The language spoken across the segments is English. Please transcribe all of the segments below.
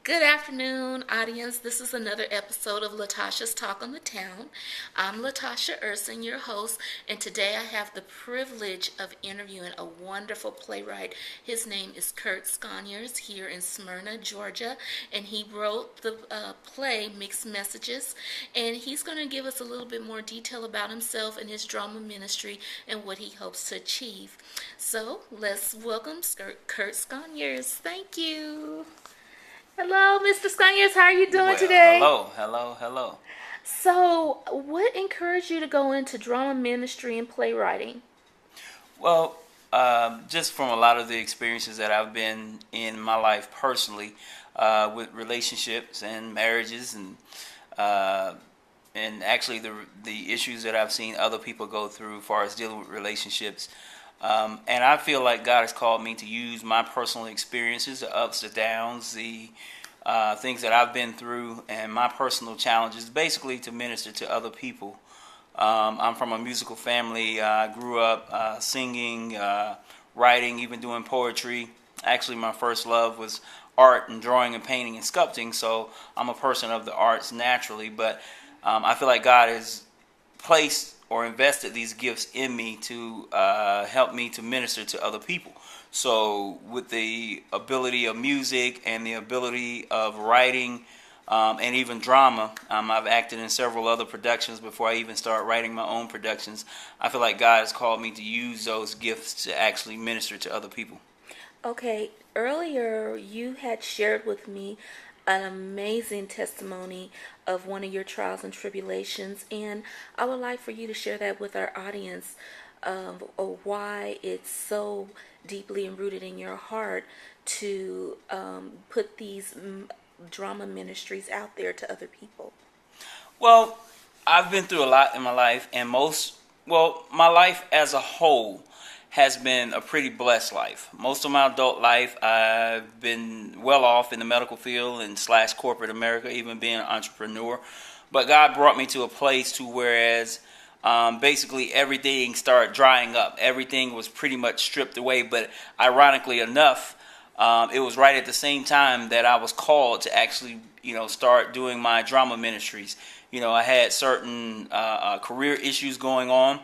Good afternoon, audience. This is another episode of LaTasha's Talk on the Town. I'm LaTasha Ursin, your host, and today I have the privilege of interviewing a wonderful playwright. His name is Curt Sconiers here in Smyrna, Georgia, and he wrote the play Mixed Messages, and he's going to give us a little bit more detail about himself and his drama ministry and what he hopes to achieve. So let's welcome Curt Sconiers. Thank you. Hello, Mr. Sconiers. How are you doing today? Hello. So, what encouraged you to go into drama ministry and playwriting? Well, just from a lot of the experiences that I've been in my life personally, with relationships and marriages, and actually the issues that I've seen other people go through as far as dealing with relationships. And I feel like God has called me to use my personal experiences, the ups, the downs, the things that I've been through, and my personal challenges, basically to minister to other people. I'm from a musical family. I grew up singing, writing, even doing poetry. Actually, my first love was art and drawing and painting and sculpting, so I'm a person of the arts naturally. But I feel like God has placed or invested these gifts in me to help me to minister to other people. So with the ability of music and the ability of writing and even drama, I've acted in several other productions before I even start writing my own productions. I feel like God has called me to use those gifts to actually minister to other people. Okay, earlier you had shared with me an amazing testimony of one of your trials and tribulations, and I would like for you to share that with our audience of why it's so deeply rooted in your heart to put these drama ministries out there to other people. Well, I've been through a lot in my life, and my life as a whole has been a pretty blessed life. Most of my adult life, I've been well off in the medical field and / corporate America, even being an entrepreneur. But God brought me to a place to whereas basically everything started drying up. Everything was pretty much stripped away. But ironically enough, it was right at the same time that I was called to actually, start doing my drama ministries. I had certain career issues going on.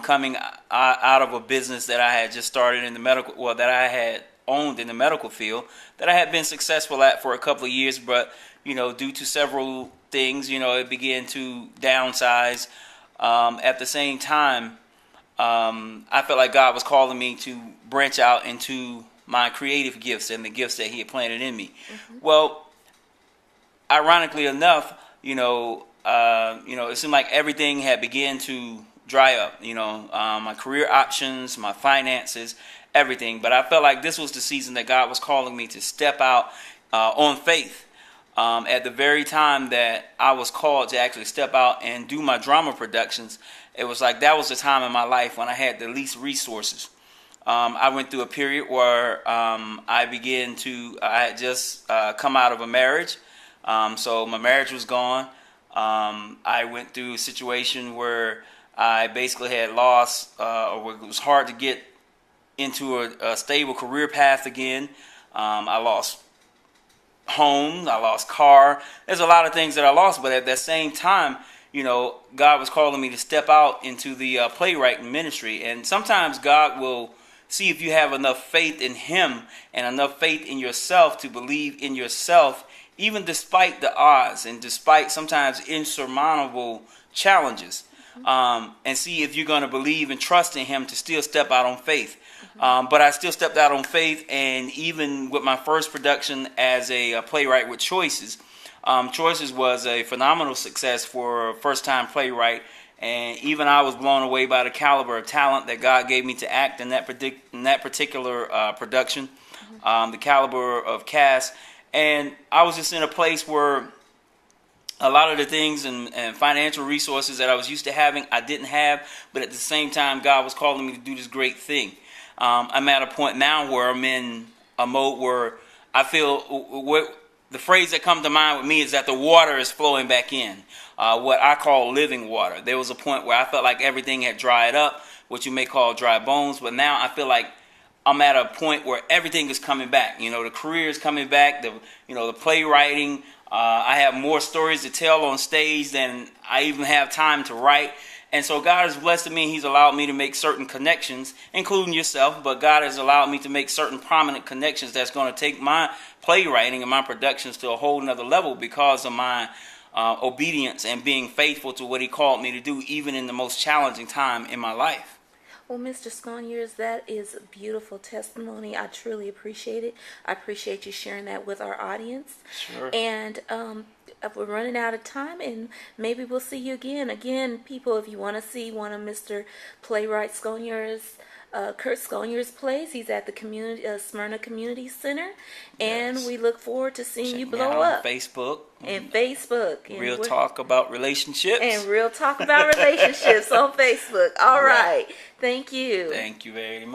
Coming out of a business that I had just started in the that I had owned in the medical field, that I had been successful at for a couple of years, but, due to several things, it began to downsize. At the same time, I felt like God was calling me to branch out into my creative gifts and the gifts that He had planted in me. Mm-hmm. Well, ironically enough, it seemed like everything had begun to dry up, my career options, my finances, everything. But I felt like this was the season that God was calling me to step out on faith. At the very time that I was called to actually step out and do my drama productions, it was like that was the time in my life when I had the least resources. I went through a period where I had just come out of a marriage. So my marriage was gone. I went through a situation where I basically had lost, or it was hard to get into a stable career path again. I lost home, I lost car. There's a lot of things that I lost, but at that same time, God was calling me to step out into the playwright ministry. And sometimes God will see if you have enough faith in Him and enough faith in yourself to believe in yourself, even despite the odds and despite sometimes insurmountable challenges. And see if you're going to believe and trust in Him to still step out on faith. But I still stepped out on faith, and even with my first production as a playwright with Choices, Choices was a phenomenal success for a first-time playwright, and even I was blown away by the caliber of talent that God gave me to act in that particular production, the caliber of cast, and I was just in a place where a lot of the things and financial resources that I was used to having, I didn't have. But at the same time, God was calling me to do this great thing. I'm at a point now where I'm in a mode where I feel the phrase that comes to mind with me is that the water is flowing back in, what I call living water. There was a point where I felt like everything had dried up, what you may call dry bones. But now I feel like I'm at a point where everything is coming back. You know, the career is coming back. The playwriting. I have more stories to tell on stage than I even have time to write. And so God has blessed me. He's allowed me to make certain connections, including yourself. But God has allowed me to make certain prominent connections that's going to take my playwriting and my productions to a whole nother level because of my obedience and being faithful to what he called me to do, even in the most challenging time in my life. Well, Mr. Sconiers, that is a beautiful testimony. I truly appreciate it. I appreciate you sharing that with our audience. Sure. And we're running out of time, and maybe we'll see you again. Again, people, if you want to see one of Mr. Playwright Sconiers, Curt Sconiers plays, he's at the Smyrna Community Center, and Yes. we look forward to seeing Check you me blow out on up. Facebook. And Facebook. And Real talk about relationships. And real talk about relationships on Facebook. All right. Thank you. Thank you very much.